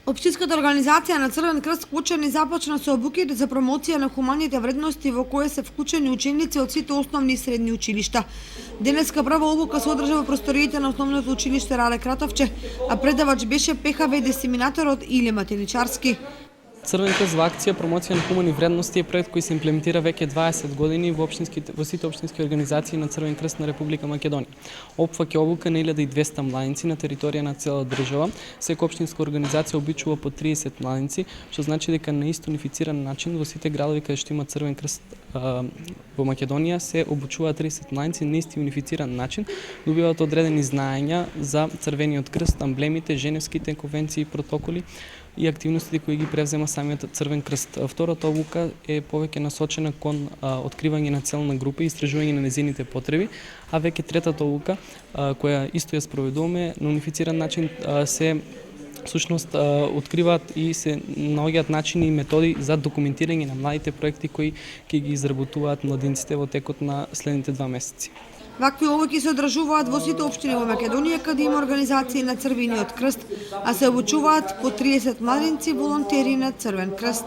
Општинската организација на Црвен крст Кучани започна со обуки за промоција на хуманите вредности во кои се вклучени ученици од сите основни и средни училишта. Денеска прва обука се одржа во просториите на основното училиште Рале Кратовче, а предавач беше ПХВ дисеминаторот Иле Матеничарски. Црвен крст во акција промоција на хумани вредности е проект кој се имплементира веќе 20 години во сите општински организации на Црвен крст на Република Македонија. Опфаќа обука на 1200 младинци на територија на цела држава. Секоја општинска организација обучува по 30 младинци, што значи дека на исто унифициран начин во сите градови каде што има Црвен крст во Македонија се обучуваат 30 младинци на исти унифициран начин, добиваат одредени знаења за Црвениот крст, амблемите, Женевските конвенции и протоколи и активностите кои ги превзема самиот Црвен крст. Втората обука е повеќе насочена кон откривање на целна група и истражување на незините потреби, а веќе третата обука, која исто ја спроведуваме на унифициран начин, се всушност откриваат и се наоѓаат начини и методи за документирање на младите проекти кои ќе ги изработуваат младинците во текот на следните 2 месеци. Вакви обуки се одржуваат во сите општини во Македонија каде има организации на Црвениот крст, а се обучуваат по 30 младинци волонтери на Црвен крст.